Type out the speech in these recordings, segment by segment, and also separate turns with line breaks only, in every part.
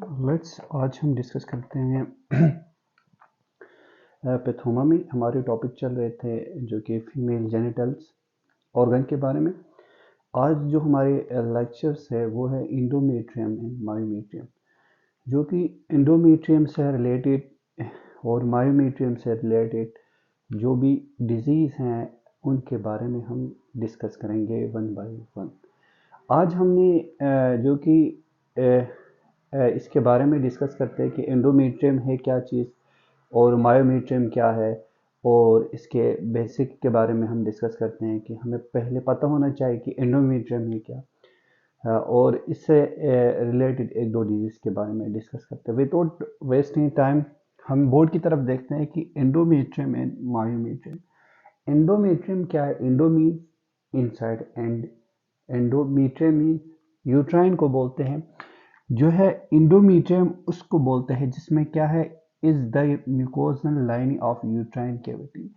आज हम डिस्कस करते हैं पैथोमा में हमारे टॉपिक चल रहे थे जो कि फीमेल जेनिटल्स ऑर्गन के बारे में। आज जो हमारे लेक्चर्स है वो है इंडोमेट्रियम एंड मायोमेट्रियम, जो कि इंडोमेट्रियम से रिलेटेड और मायोमेट्रियम से रिलेटेड जो भी डिजीज़ हैं उनके बारे में हम डिस्कस करेंगे वन बाय वन। आज हमने जो कि इसके बारे में डिस्कस करते हैं कि एंडोमेट्रियम है क्या चीज़ और मायोमेट्रियम क्या है, और इसके बेसिक के बारे में हम डिस्कस करते हैं कि हमें पहले पता होना चाहिए कि एंडोमेट्रियम है क्या। और इससे रिलेटेड एक दो डिजीज़ के बारे में डिस्कस करते हैं विदाउट वेस्टिंग टाइम। हम बोर्ड की तरफ देखते हैं कि एंडोमेट्रियम एंड मायोमेट्रियम। एंडोमेट्रियम क्या है? Endo means inside and endometrium means uterine को बोलते हैं। जो है इंडोमेट्रियम उसको बोलते हैं जिसमें क्या है, is the mucosal lining of uterine cavity.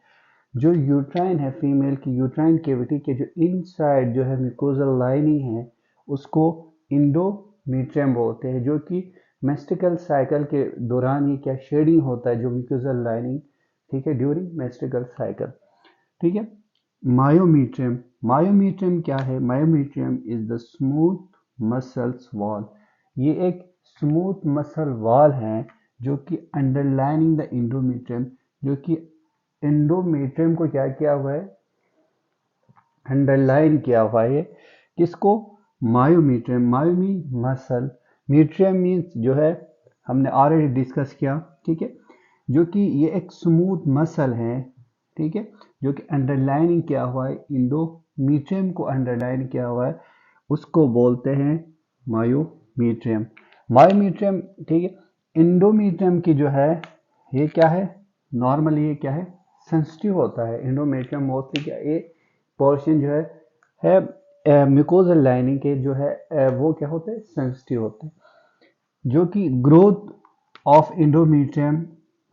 जो यूट्राइन है, फीमेल की यूट्राइन कैविटी के जो इनसाइड जो है म्यूकोजल लाइनिंग है उसको इंडोमेट्रियम बोलते हैं, जो कि मेस्टिकल साइकिल के दौरान ही क्या शेडिंग होता है जो म्यूकोजल लाइनिंग, ठीक है, ड्यूरिंग मेस्टिकल साइकिल, ठीक है। मायोमेट्रियम, मायोमेट्रियम क्या है? Myometrium is the smooth muscles wall. ये एक स्मूथ मसल वॉल है जो कि अंडरलाइनिंग द इंडोमेट्रियम, जो कि इंडोमेट्रियम को क्या किया हुआ है, अंडरलाइन किया हुआ है। किसको? मायोमेट्रियम। मायो मीन मसल, मेट्रियम मीन्स जो है हमने ऑलरेडी डिस्कस किया, ठीक है, जो कि ये एक स्मूथ मसल है, ठीक है, जो कि अंडरलाइनिंग किया हुआ है, इंडोमेट्रियम को अंडरलाइन किया हुआ है, उसको बोलते हैं मायोमेट्रियम। मायोमेट्रियम, ठीक है। इंडोमेट्रियम की जो है ये क्या है, नॉर्मली ये क्या है, सेंसिटिव होता है। इंडोमेट्रियम मोस्टली क्या, ये पोर्शन जो है म्यूकोजल लाइनिंग के जो है वो क्या होते हैं, सेंसिटिव होते हैं। जो कि ग्रोथ ऑफ इंडोमेट्रियम,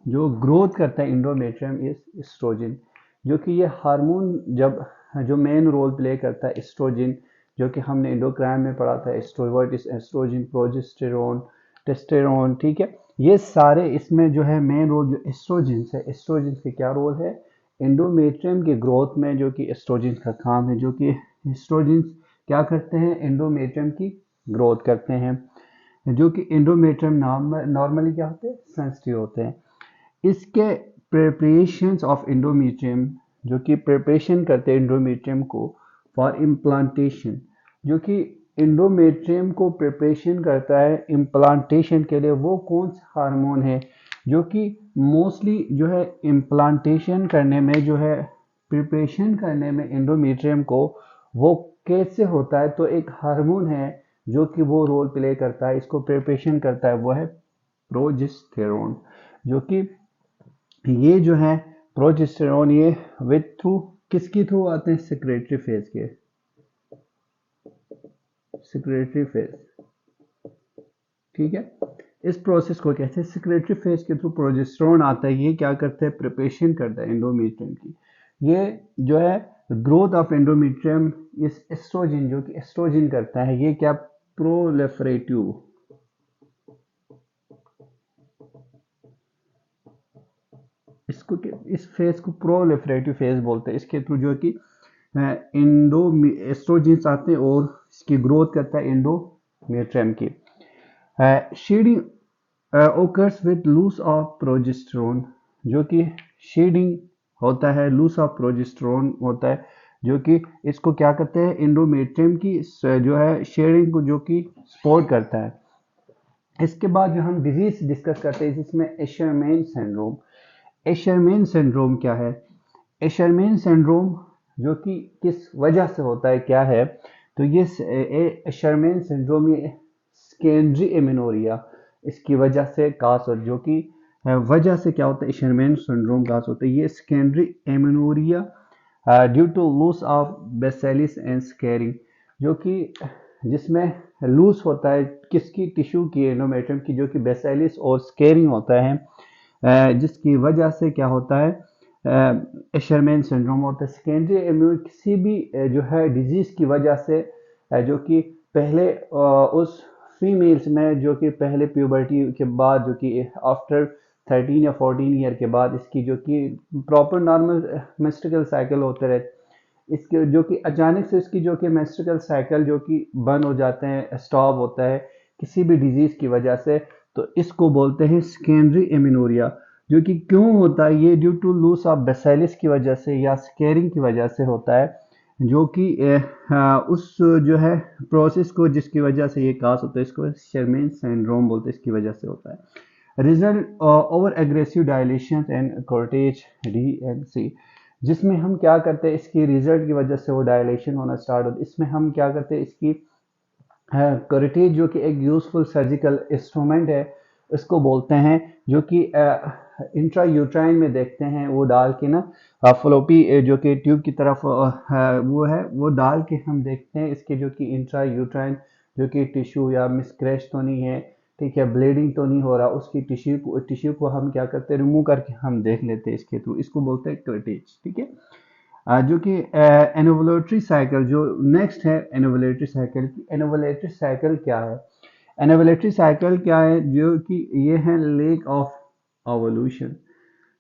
जो ग्रोथ करता है इंडोमेट्रियम इज एस्ट्रोजन, जो कि ये हार्मोन जब जो मेन रोल प्ले करता है एस्ट्रोजन, जो कि हमने एंडोक्राइन में पढ़ा था, एस्ट्रोवर्ट इज एस्ट्रोजन, प्रोजेस्टेरोन, टेस्टेरोन, ठीक है। ये सारे इसमें जो है मेन रोल जो एस्ट्रोजन है, एस्ट्रोजन के क्या रोल है एंडोमेट्रियम की ग्रोथ में, जो कि एस्ट्रोजन का काम है, जो कि एस्ट्रोजन क्या करते हैं, एंडोमेट्रियम की ग्रोथ करते हैं, जो कि एंडोमेट्रियम नॉर्मली क्या होते हैं, सेंसिटिव होते हैं। इसके प्रिपरेशंस ऑफ एंडोमेट्रियम, जो कि प्रिपरेशन करते हैं एंडोमेट्रियम को फॉर इम्प्लांटेशन, जो कि एंडोमेट्रियम को प्रिपरेशन करता है इम्प्लांटेशन के लिए, वो कौन सा हार्मोन है जो कि मोस्टली जो है इम्प्लांटेशन करने में, जो है प्रिपरेशन करने में एंडोमेट्रियम को, वो कैसे होता है, तो एक हार्मोन है जो कि वो रोल प्ले करता है, इसको प्रिपरेशन करता है, वो है प्रोजेस्टेरोन। जो कि ये जो है प्रोजेस्टेरोन, ये विथ थ्रू किसके थ्रू आते हैं, सेक्रेटरी फेज के, सेक्रेटरी फेज, ठीक है। इस प्रोसेस को कहते हैं सेक्रेटरी फेज के थ्रू प्रोजेस्टेरोन आता है। ये क्या करता है, प्रिपरेशन करता है एंडोमेट्रियम की। ये जो है ग्रोथ ऑफ एंडोमेट्रियम इस एस्ट्रोजन, जो कि एस्ट्रोजन करता है, ये क्या प्रोलिफरेटिव, इसको इस फेज को प्रोलिफरेटिव फेज बोलते हैं। इसके थ्रू जो कि इंडो एस्ट्रोजेंस आते हैं और इसकी ग्रोथ करता है एंडोमेट्रियम की। Shedding occurs with loss of progesterone, जो कि शेडिंग होता है, लूस ऑफ प्रोजेस्टेरोन होता है, जो कि इसको क्या करते हैं, एंडोमेट्रियम की जो है शेडिंग को जो कि सपोर्ट करता है। इसके बाद जो हम डिजीज डिस्कस करते हैं जिसमें एशरमैन सिंड्रोम। एशरमैन सिंड्रोम क्या है? एशरमैन सिंड्रोम जो कि किस वजह से होता है, क्या है, तो ये एशरमैन सिंड्रोम ये सेकेंडरी एमेनोरिया, इसकी वजह से कास, और जो कि वजह से क्या होता है, एशरमैन सिंड्रोम कास होता है, ये secondary amenorrhea due to loss of basalis and scarring, जो कि जिसमें लूस होता है किसकी, टिश्यू की, एंडोमेट्रियम की, जो कि बेसिलस और स्कैरिंग होता है, जिसकी वजह से क्या होता है, एशरमैन सिंड्रोम होता है। सेकेंडरी इम्यून किसी भी जो है डिजीज की वजह से जो कि पहले उस फीमेल्स में जो कि पहले प्यूबर्टी के बाद जो कि आफ्टर 13 या 14 ईयर के बाद इसकी जो कि प्रॉपर नॉर्मल मेंस्ट्रुअल साइकिल होते रहे, इसके जो कि अचानक से इसकी जो कि मेंस्ट्रुअल साइकिल जो कि बंद हो जाते हैं, स्टॉप होता है किसी भी डिजीज की वजह से, तो इसको बोलते हैं सेकेंडरी एमिनोरिया। जो कि क्यों होता है, ये due to loss of basalis की वजह से या स्केरिंग की वजह से होता है, जो कि उस जो है प्रोसेस को जिसकी वजह से ये कास होता है, इसको शर्मेन सिंड्रोम बोलते हैं, इसकी वजह से होता है। Result over aggressive dilation and Cortez DNC, जिसमें हम क्या करते हैं, इसकी रिजल्ट की वजह से वो डायलेशन होना स्टार्ट होता है। इसमें हम क्या करते हैं, इसकी कॉर्टेज जो कि एक यूजफुल सर्जिकल इंस्ट्रूमेंट है, इसको बोलते हैं, जो कि इंट्रा यूट्राइन में देखते हैं वो डाल के ना, फ्लोपी जो कि ट्यूब की तरफ वो है, वो डाल के हम देखते हैं इसके जो कि इंट्रा यूट्राइन जो कि टिश्यू या मिसक्रैच तो नहीं है, ठीक है, ब्लीडिंग तो नहीं हो रहा, उसकी टिश्यू को हम क्या करते हैं, रिमूव करके हम देख लेते हैं इसके थ्रू, इसको बोलते हैं कॉर्टेज, ठीक है। जो कि एनोवुलेटरी साइकिल जो नेक्स्ट है, एनोवुलेटरी साइकिल की एनोवुलेटरी साइकिल क्या है, एनोवुलेटरी साइकिल क्या है, जो कि ये है लेक ऑफ ओवल्यूशन,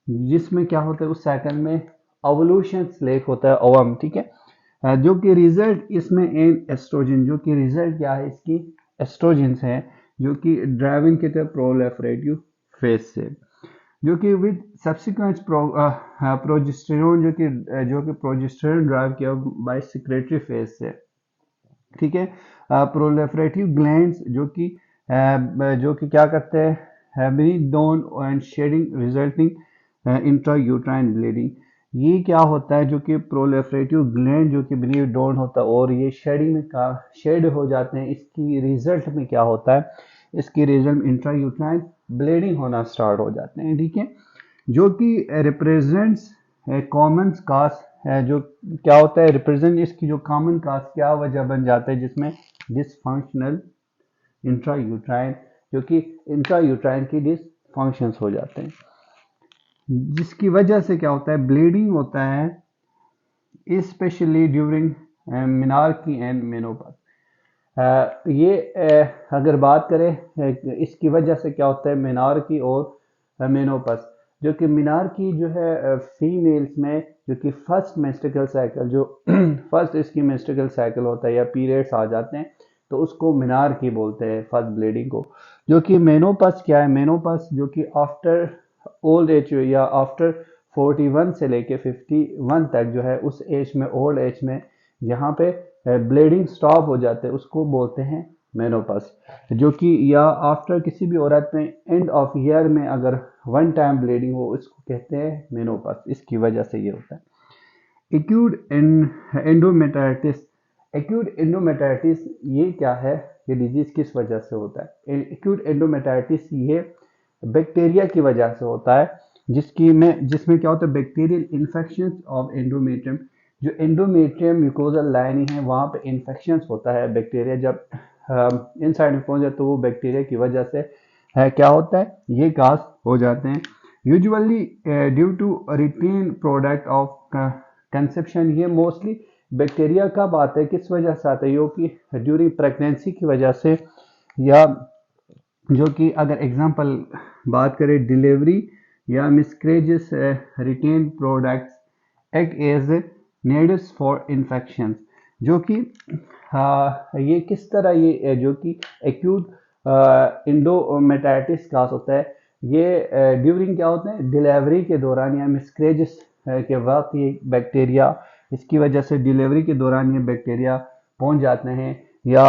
जिसमें क्या होता है उस साइकिल में ओवल्यूशन लेक होता है, ओवम, ठीक है। जो कि रिजल्ट इसमें एन एस्ट्रोजन, जो कि रिजल्ट क्या है इसकी, एस्ट्रोजेंस है, जो कि ड्राइविंग के तरफ प्रोलिफरेटिव फेज से, जो कि विद सब्सिक्वेंट प्रोजेस्टेरोन जो कि प्रोजेस्टेरोन ड्राइव किया बाय सिक्रेटरी फेज से, ठीक है। प्रोलिफरेटिव ग्लैंड्स जो कि क्या करते हैं, beneath dawn and shedding resulting intra uterine bleeding, ये क्या होता है, जो कि प्रोलिफरेटिव ग्लैंड जो कि बीनीथ डॉन होता है और ये शेडिंग में का शेड हो जाते हैं, इसकी रिजल्ट में क्या होता है, इसकी रिजल्ट इंट्रा यूट्राइन ब्लीडिंग होना स्टार्ट हो जाते हैं, ठीक है। जो कि रिप्रेजेंट्स कॉमन काज है, जो क्या होता है, रिप्रेजेंट इसकी जो कॉमन काज क्या वजह बन जाता है, जिसमें डिसफंक्शनल इंट्रा यूट्राइन, जो कि इंट्रा यूट्राइन की डिसफंक्शंस हो जाते हैं, जिसकी वजह से क्या होता है, ब्लीडिंग होता है, specially during menarche and menopause. ये अगर बात करें इसकी वजह से क्या होता है, मिनार्की और मेनोपॉज, जो कि मिनार्की जो है फीमेल्स में जो कि फर्स्ट मेंस्ट्रुअल साइकिल जो फर्स्ट इसकी मेंस्ट्रुअल साइकिल होता है या पीरियड्स आ जाते हैं, तो उसको मिनार्की बोलते हैं फर्स्ट ब्लीडिंग को। जो कि मेनोपॉज क्या है, मेनोपॉज जो कि आफ्टर ओल्ड एज या आफ्टर 41 से लेके 51 तक जो है उस एज में, ओल्ड एज में यहाँ पे ब्लीडिंग स्टॉप हो जाते हैं, उसको बोलते हैं मेनोपॉज। जो कि या आफ्टर किसी भी औरत में एंड ऑफ ईयर में अगर वन टाइम ब्लीडिंग हो, इसको कहते हैं मेनोपॉज, इसकी वजह से ये होता है। एक्यूट एंडोमेट्राइटिस, एक्यूट एंडोमेट्राइटिस ये क्या है, ये डिजीज किस वजह से होता है, एक्यूट एंडोमेट्राइटिस ये बैक्टीरिया की वजह से होता है, जिसमें क्या होता है, बैक्टीरियल इन्फेक्शन ऑफ एंडोमेट्रियम, जो एंडोमेट्रियम म्यूकोजल लाइनिंग है वहाँ पे इन्फेक्शन होता है, बैक्टीरिया जब इनसाइड में पहुंच जाए तो वो बैक्टीरिया की वजह से क्या होता है, ये काज हो जाते हैं, usually due to retain product of conception. ये मोस्टली बैक्टीरिया कब आता है, किस वजह से आता है, यो कि ड्यूरिंग प्रेगनेंसी की वजह से, या जो कि अगर एग्जांपल बात करें डिलीवरी या miscarriages, retained products act as nidus for infection, जो कि ये किस तरह ये जो कि एक्यूट एंडोमेट्राइटिस काज होता है, ये ड्यूरिंग क्या होता है, डिलीवरी के दौरान या मिसकैरेजेस के वक्त ये बैक्टीरिया, इसकी वजह से डिलीवरी के दौरान ये बैक्टीरिया पहुंच जाते हैं, या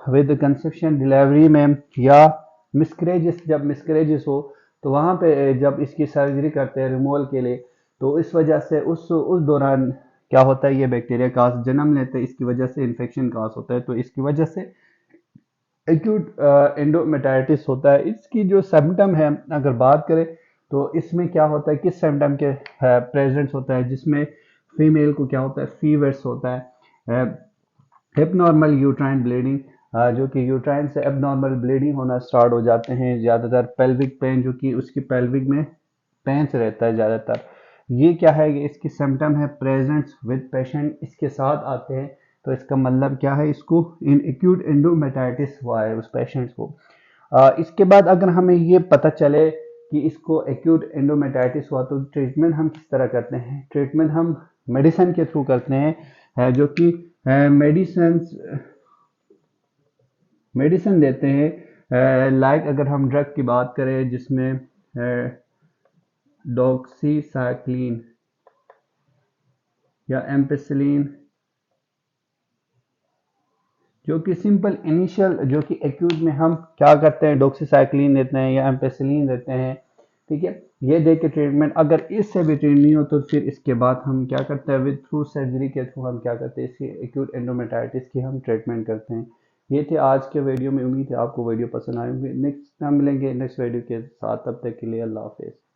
विद कंसेप्शन डिलीवरी में, या मिसकैरेजेस, जब मिसकैरेजेस हो तो वहाँ पे जब इसकी सर्जरी करते हैं रिमूवल के लिए, तो इस वजह से उस दौरान क्या होता है, ये बैक्टीरिया काज जन्म लेते हैं, इसकी वजह से इन्फेक्शन काज होता है, तो इसकी वजह से एक्यूट एंडोमेट्राइटिस होता है। इसकी जो सिम्टम है अगर बात करें तो इसमें क्या होता है, किस सिम्टम के प्रेजेंस होता है, जिसमें फीमेल को क्या होता है, फीवर्स होता है, एबनॉर्मल यूट्राइन ब्लीडिंग, जो कि यूट्राइन से एबनॉर्मल ब्लीडिंग होना स्टार्ट हो जाते हैं, ज़्यादातर पेल्विक पेन, जो कि उसकी पेल्विक में पेन रहता है ज़्यादातर, ये क्या है, इसकी सिम्टम है प्रेजेंट्स विद पेशेंट, इसके साथ आते हैं तो इसका मतलब क्या है, इसको इन एक्यूट एंडोमेटाइटिस हुआ है उस पेशेंट को। इसके बाद अगर हमें ये पता चले कि इसको एक्यूट एंडोमेटाइटिस हुआ तो ट्रीटमेंट हम किस तरह करते हैं। ट्रीटमेंट हम मेडिसिन के थ्रू करते हैं, जो कि मेडिसिन देते हैं। लाइक अगर हम ड्रग की बात करें जिसमें डॉक्सीसाइक्लिन या एम्पेसिलिन, जो कि सिंपल इनिशियल, जो कि एक्यूट में हम क्या करते हैं, डॉक्सीसाइक्लिन देते हैं या एम्पेसिलिन देते हैं, ठीक है। ये दे के ट्रीटमेंट, अगर इससे भी ट्रीट नहीं हो तो फिर इसके बाद हम क्या करते हैं, विद थ्रू सर्जरी के थ्रू हम क्या करते हैं, इसकी एक्यूट एंडोमेटाइटिस की हम ट्रीटमेंट करते हैं। ये थे आज के वीडियो में, उम्मीद है आपको वीडियो पसंद आएगी। नेक्स्ट टाइम मिलेंगे नेक्स्ट वीडियो के साथ, तब तक के लिए अल्लाह हाफिज़।